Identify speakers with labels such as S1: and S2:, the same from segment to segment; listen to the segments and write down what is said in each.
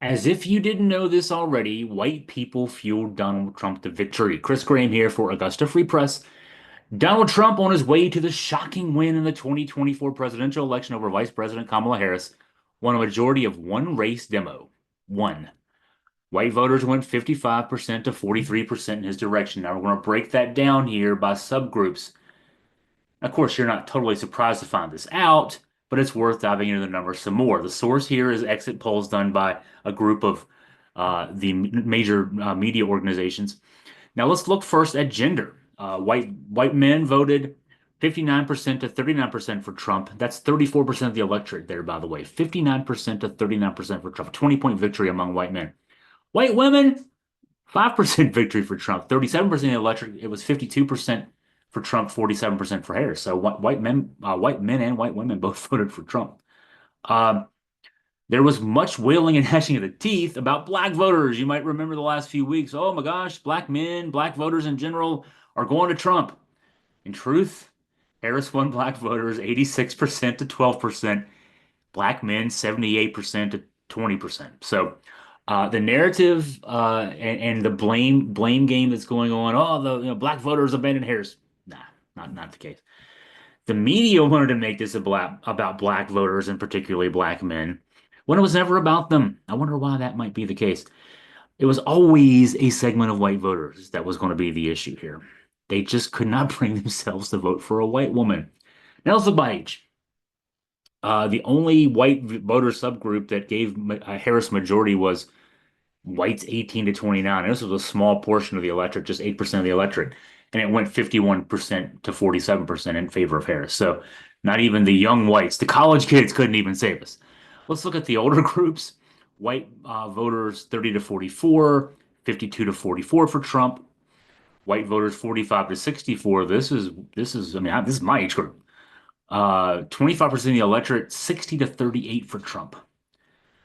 S1: As if you didn't know this already, white people fueled Donald Trump to victory. Chris Graham here for Augusta Free Press. Donald Trump on his way to the shocking win in the 2024 presidential election over Vice President Kamala Harris won a majority of one race demo. One. White voters went 55% to 43% in his direction. Now we're going to break that down here by subgroups. Of course, you're not totally surprised to find this out, but it's worth diving into the numbers some more. The source here is exit polls done by a group of the major media organizations. Now let's look first at gender. White men voted 59% to 39% for Trump. That's 34% of the electorate there, by the way. 59% to 39% for Trump. 20-point victory among white men. White women, 5% victory for Trump. 37% of the electorate. It was 52% for Trump, 47% for Harris. So white men and white women both voted for Trump. Um, there was much wailing and gnashing of the teeth about black voters. You might remember the last few weeks. Oh my gosh, black men, black voters in general are going to Trump. In truth, Harris won black voters 86% to 12%, black men 78% to 20%. So the narrative and the blame game that's going on, oh, the black voters abandoned Harris. Nah, not the case. The media wanted to make this about black voters and particularly black men when it was never about them. I wonder why that might be the case. It was always a segment of white voters that was going to be the issue here. They just could not bring themselves to vote for a white woman. Now let's look by age. The only white voter subgroup that gave Harris majority was whites 18 to 29. And this was a small portion of the electorate, just 8% of the electorate. And it went 51% to 47% in favor of Harris. So not even the young whites, the college kids couldn't even save us. Let's look at the older groups. White voters 30 to 44, 52 to 44 for Trump. White voters 45 to 64. This is I mean, this is my age group. 25% of the electorate, 60 to 38 for Trump.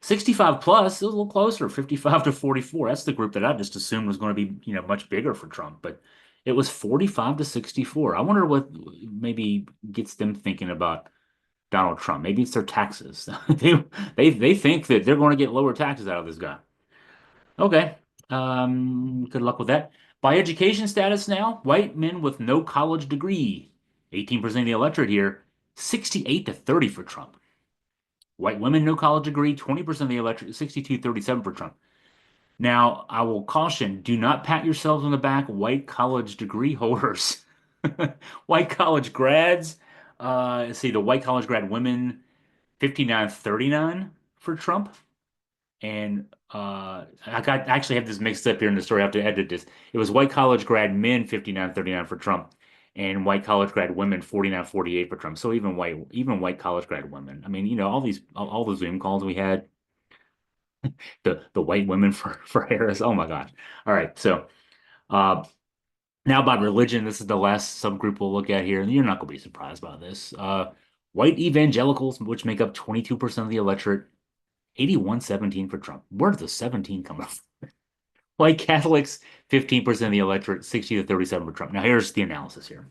S1: 65 plus is a little closer, 55 to 44. That's the group that I just assumed was going to be, much bigger for Trump, but it was 45 to 64. I wonder what maybe gets them thinking about Donald Trump. Maybe it's their taxes. They think that they're going to get lower taxes out of this guy. Okay. Good luck with that. By education status now, white men with no college degree, 18% of the electorate here, 68 to 30 for Trump. White women, no college degree, 20% of the electorate, 62-37 for Trump. Now, I will caution, do not pat yourselves on the back, white college degree holders. White college grads, let's see, the white college grad women, 59-39 for Trump. And I actually have this mixed up here in the story. I have to edit this. It was white college grad men 59-39 for Trump, and white college grad women 49-48 for Trump. So even white college grad women. I mean, all the Zoom calls we had, the white women for Harris. Oh my gosh. All right. So uh now about religion, this is the last subgroup we'll look at here, and you're not gonna be surprised by this. White evangelicals, which make up 22% of the electorate, 81-17 for Trump. Where did the 17 come from? White Catholics, 15% of the electorate, 60 to 37 for Trump. Now, here's the analysis here.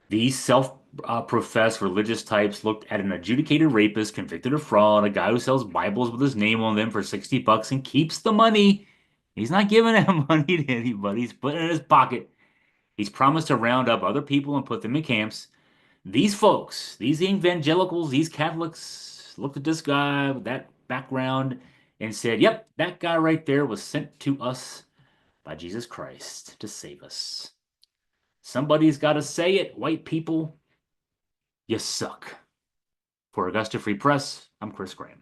S1: These self-professed religious types looked at an adjudicated rapist convicted of fraud, a guy who sells Bibles with his name on them for 60 bucks and keeps the money. He's not giving that money to anybody. He's putting it in his pocket. He's promised to round up other people and put them in camps. These folks, these evangelicals, these Catholics looked at this guy with that background and said, yep, that guy right there was sent to us by Jesus Christ to save us. Somebody's got to say it, white people. You suck. For Augusta Free Press, I'm Chris Graham.